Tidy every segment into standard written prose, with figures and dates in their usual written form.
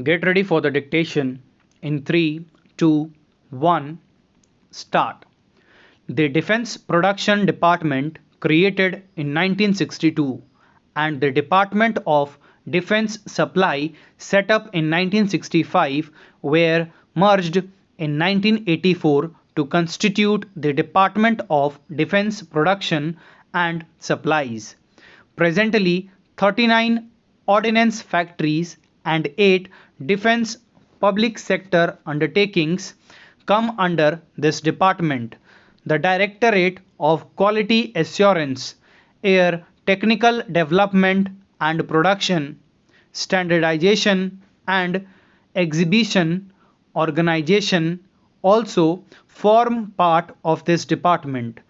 Get ready for the dictation in 3, 2, 1, start. The Defense Production Department, created in 1962, and the Department of Defense Supply, set up in 1965, were merged in 1984 to constitute the Department of Defense Production and Supplies. Presently, 39 ordnance factories and 8 defense public sector undertakings come under this department. The Directorate of Quality Assurance, Air Technical Development and Production, Standardization and Exhibition Organization also form part of this department.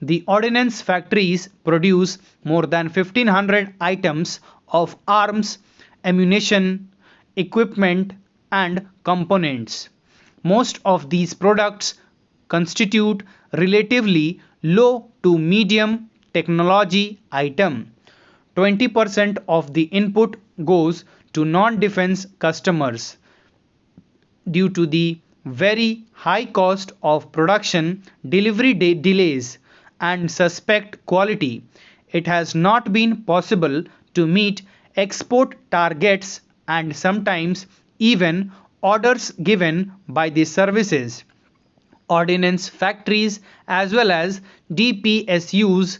The ordnance factories produce more than 1500 items of arms, ammunition, equipment, and components. Most of these products constitute relatively low to medium technology item. 20% of the input goes to non-defense customers. Due to the very high cost of production, delivery delays, and suspect quality, it has not been possible to meet export targets and sometimes even orders given by the services. Ordnance factories as well as DPSUs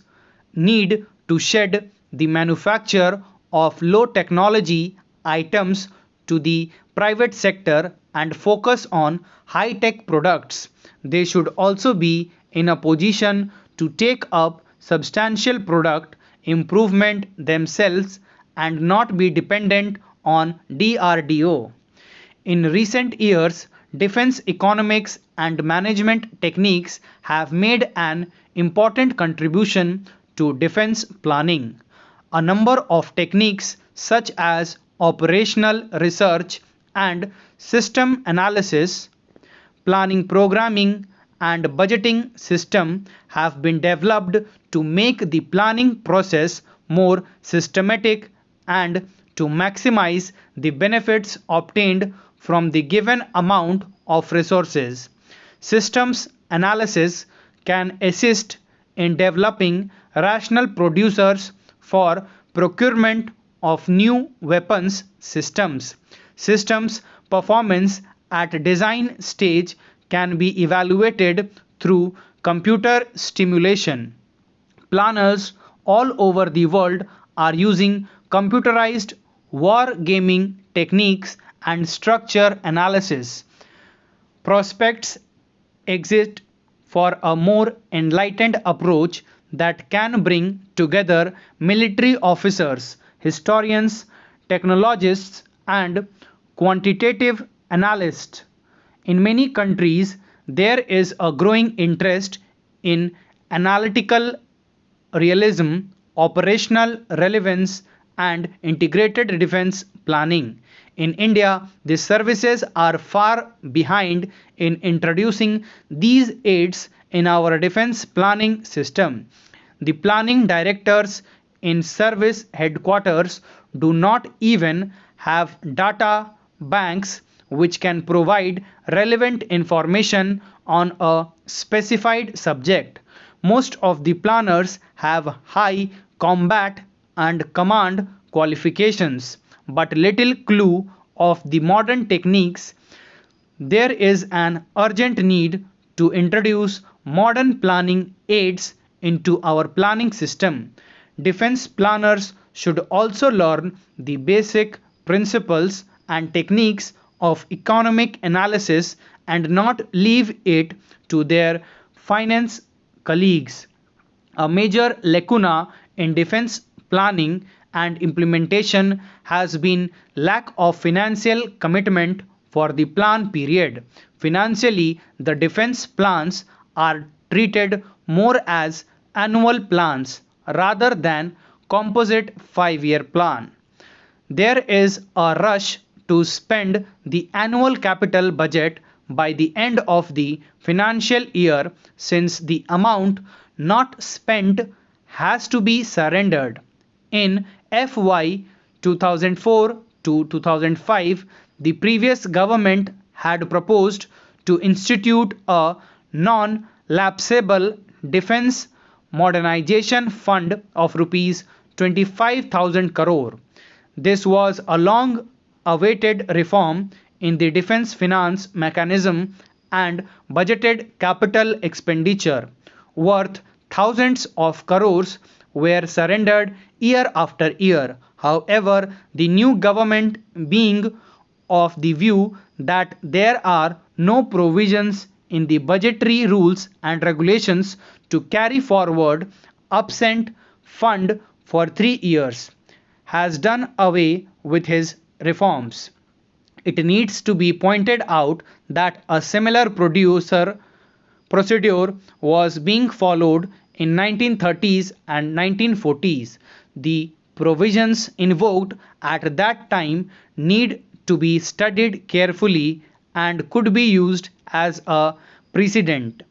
need to shed the manufacture of low technology items to the private sector and focus on high tech products. They should also be in a position to take up substantial product improvement themselves and not be dependent on DRDO. In recent years, defense economics and management techniques have made an important contribution to defense planning. A number of techniques such as operational research and system analysis, planning programming, and budgeting system have been developed to make the planning process more systematic and to maximize the benefits obtained from the given amount of resources. Systems analysis can assist in developing rational producers for procurement of new weapons systems. Systems performance at design stage can be evaluated through computer stimulation. Planners all over the world are using computerized wargaming techniques and structure analysis. Prospects exist for a more enlightened approach that can bring together military officers, historians, technologists, and quantitative analysts. In many countries, there is a growing interest in analytical realism, operational relevance, and integrated defense planning. In India, the services are far behind in introducing these aids in our defense planning system. The planning directors in service headquarters do not even have data banks which can provide relevant information on a specified subject. Most of the planners have high combat and command qualifications, but little clue of the modern techniques. There is an urgent need to introduce modern planning aids into our planning system. Defense planners should also learn the basic principles and techniques of economic analysis and not leave it to their finance colleagues. A major lacuna in defense planning and implementation has been lack of financial commitment for the plan period. Financially, the defense plans are treated more as annual plans rather than composite 5-year plan. There is a rush to spend the annual capital budget by the end of the financial year since the amount not spent has to be surrendered. In FY 2004 to 2005, the previous government had proposed to institute a non-lapsable defence modernization fund of rupees 25,000 crore. This was a long awaited reform in the defence finance mechanism and budgeted capital expenditure worth thousands of crores were surrendered year after year. However, the new government being of the view that there are no provisions in the budgetary rules and regulations to carry forward absent fund for 3 years, has done away with his reforms. It needs to be pointed out that a similar procedure was being followed in 1930s and 1940s. The provisions invoked at that time need to be studied carefully and could be used as a precedent.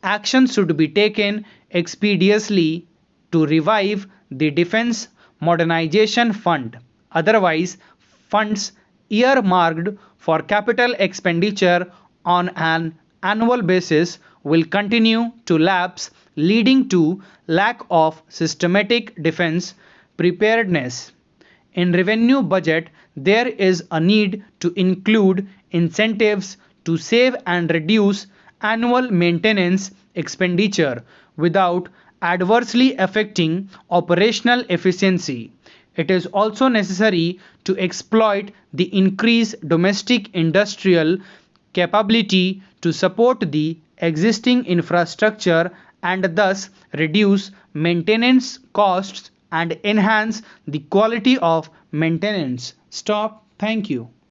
Action should be taken expeditiously to revive the Defence Modernization Fund. Otherwise, funds earmarked for capital expenditure on an annual basis will continue to lapse, leading to lack of systematic defense preparedness. In revenue budget, there is a need to include incentives to save and reduce annual maintenance expenditure without adversely affecting operational efficiency. It is also necessary to exploit the increased domestic industrial capability to support the existing infrastructure and thus reduce maintenance costs and enhance the quality of maintenance. Stop. Thank you.